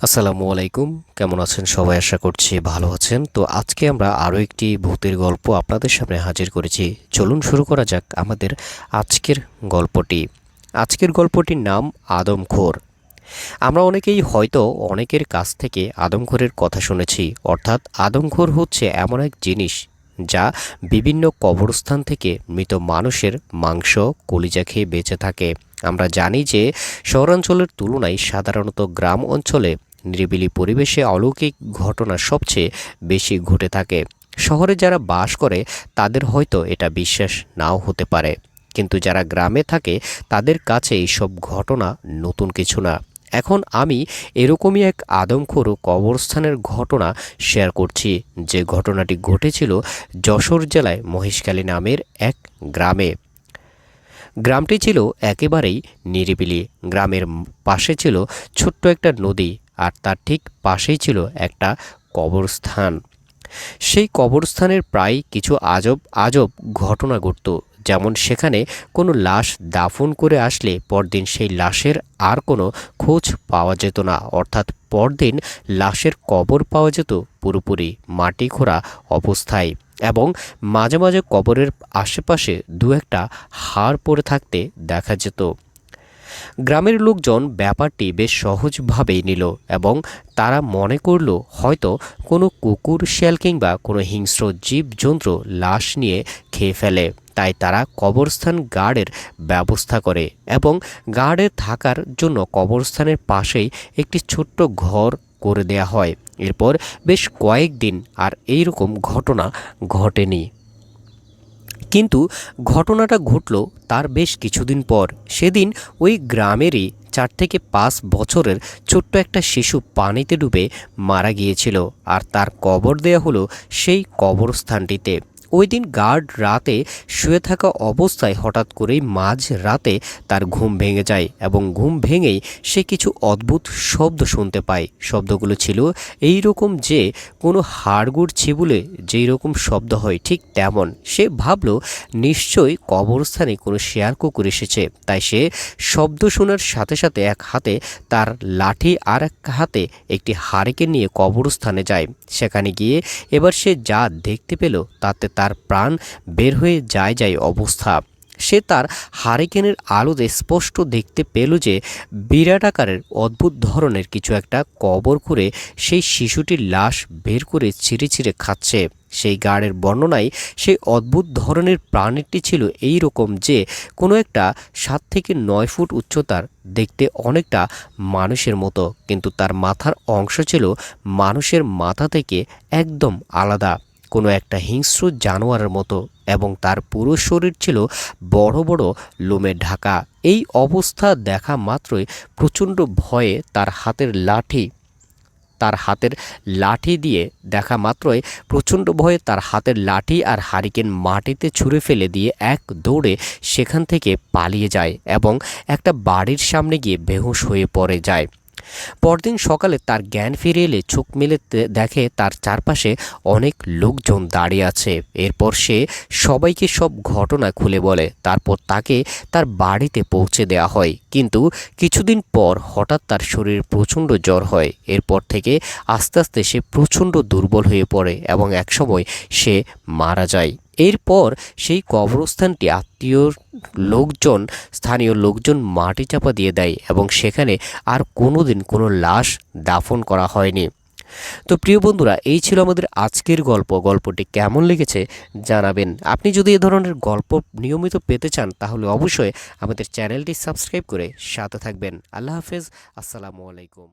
আসসালামু আলাইকুম। কেমন আছেন সবাই? আশা করছি ভালো আছেন। তো আজকে আমরা আরও একটি ভূতের গল্প আপনাদের সামনে হাজির করেছি। চলুন শুরু করা যাক আমাদের আজকের গল্পটি। আজকের গল্পটির নাম আদমখোর। আমরা অনেকেই হয়তো অনেকের কাছ থেকে আদমখোরের কথা শুনেছি। অর্থাৎ আদমখোর হচ্ছে এমন এক জিনিস যা বিভিন্ন কবরস্থান থেকে মৃত মানুষের মাংস কলিজা খেয়ে বেঁচে থাকে। আমরা জানি যে শহরাঞ্চলের তুলনায় সাধারণত গ্রাম অঞ্চলে নিরিবিলি পরিবেশে অলৌকিক ঘটনা সবচেয়ে বেশি ঘটে থাকে। শহরে যারা বাস করে তাদের হয়তো এটা বিশ্বাস নাও হতে পারে, কিন্তু যারা গ্রামে থাকে তাদের কাছে এইসব ঘটনা নতুন কিছু না। এখন আমি এরকমই এক আদমখোর কবরস্থানের ঘটনা শেয়ার করছি, যে ঘটনাটি ঘটেছিল যশোর জেলায় মহেশখালী নামের এক গ্রামে। গ্রামটি ছিল একেবারেই নিরিবিলি। গ্রামের পাশে ছিল ছোট্ট একটা নদী, আর তার ঠিক পাশেই ছিল একটা কবরস্থান। সেই কবরস্থানের প্রায় কিছু আজব আজব ঘটনা ঘটত। যেমন সেখানে কোনো লাশ দাফন করে আসলে পরদিন সেই লাশের আর কোনো খোঁজ পাওয়া যেত না। অর্থাৎ পরদিন লাশের কবর পাওয়া যেত পুরোপুরি মাটি খোঁড়া অবস্থায়, এবং মাঝে মাঝে কবরের আশেপাশে দু একটা হাড় পড়ে থাকতে দেখা যেত। গ্রামের লোকজন ব্যাপারটি বেশ সহজভাবেই নিল, এবং তারা মনে করল হয়তো কোনো কুকুর, শিয়াল কিংবা কোনো হিংস্র জীবজন্তু লাশ নিয়ে খেয়ে ফেলে। তাই তারা কবরস্থান গার্ডের ব্যবস্থা করে, এবং গার্ডের থাকার জন্য কবরস্থানের পাশেই একটি ছোট্ট ঘর করে দেয়া হয়। এরপর বেশ কয়েকদিন আর এইরকম ঘটনা ঘটেনি। কিন্তু ঘটনাটা ঘটল তার বেশ কিছুদিন পর। সেদিন ওই গ্রামেরই 4 থেকে 5 বছরের ছোট্ট একটা শিশু পানিতে ডুবে মারা গিয়েছিল, আর তার কবর দেয়া হলো সেই কবরস্থানটিতে। ওই দিন গার্ড রাতে শুয়ে থাকা অবস্থায় হঠাৎ করেই মাঝ রাতে তার ঘুম ভেঙে যায়, এবং ঘুম ভেঙেই সে কিছু অদ্ভুত শব্দ শুনতে পায়। শব্দগুলো ছিল এই রকম যে কোনো হাড়গোড় ছিবুলে যেই রকম শব্দ হয় ঠিক তেমন। সে ভাবল নিশ্চয়ই কবরস্থানে কোনো শেয়াল কুকুর এসেছে। তাই সে শব্দ শোনার সাথে সাথে এক হাতে তার লাঠি আর এক হাতে একটি হারিকেন নিয়ে কবরস্থানে যায়। সেখানে গিয়ে এবার সে যা দেখতে পেল তাতে তার প্রাণ বের হয়ে যায় অবস্থা। সে তার হারিকেনের আলোতে স্পষ্ট দেখতে পেল যে বিরাট আকারের অদ্ভুত ধরনের কিছু একটা কবর করে সেই শিশুটির লাশ বের করে ছিঁড়ে ছিঁড়ে খাচ্ছে। সেই গার্ডের বর্ণনায় সেই অদ্ভুত ধরনের প্রাণীটি ছিল এই রকম যে কোনো একটা 7 থেকে 9 ফুট উচ্চতার, দেখতে অনেকটা মানুষের মতো, কিন্তু তার মাথার অংশ ছিল মানুষের মাথা থেকে একদম আলাদা, কোনো একটা হিংস্র জানোয়ারের মতো, এবং তার পুরো শরীর ছিল বড় বড় লোমে ঢাকা। এই অবস্থা দেখা মাত্রই প্রচণ্ড ভয়ে তার হাতের লাঠি দিয়ে দেখা মাত্রই প্রচণ্ড ভয়ে তার হাতের লাঠি আর হারিকেন মাটিতে ছুঁড়ে ফেলে দিয়ে এক দৌড়ে সেখান থেকে পালিয়ে যায়, এবং একটা বাড়ির সামনে গিয়ে বেহুঁশ হয়ে পড়ে যায়। পরদিন সকালে তার জ্ঞান ফিরে এলে চোখ মেলে দেখে তার চারপাশে অনেক লোকজন দাঁড়িয়ে আছে। এরপর সে সবাইকে সব ঘটনা খুলে বলে। তারপর তাকে তার বাড়িতে পৌঁছে দেওয়া হয়। কিন্তু কিছুদিন পর হঠাৎ তার শরীরে প্রচণ্ড জ্বর হয়। এরপর থেকে আস্তে আস্তে সে প্রচণ্ড দুর্বল হয়ে পড়ে, এবং একসময় সে মারা যায়। এরপর সেই কবরস্থানটি স্থানীয় লোকজন মাটি চাপা দিয়ে দেয়, এবং সেখানে আর কোনোদিন কোনো লাশ দাফন করা হয়নি। তো প্রিয় বন্ধুরা, এই ছিল আমাদের আজকের গল্পটি কেমন লেগেছে জানাবেন। আপনি যদি এ ধরনের গল্প নিয়মিত পেতে চান তাহলে অবশ্যই আমাদের চ্যানেলটি সাবস্ক্রাইব করে সাথে থাকবেন। আল্লাহ হাফেজ, আসসালামু আলাইকুম।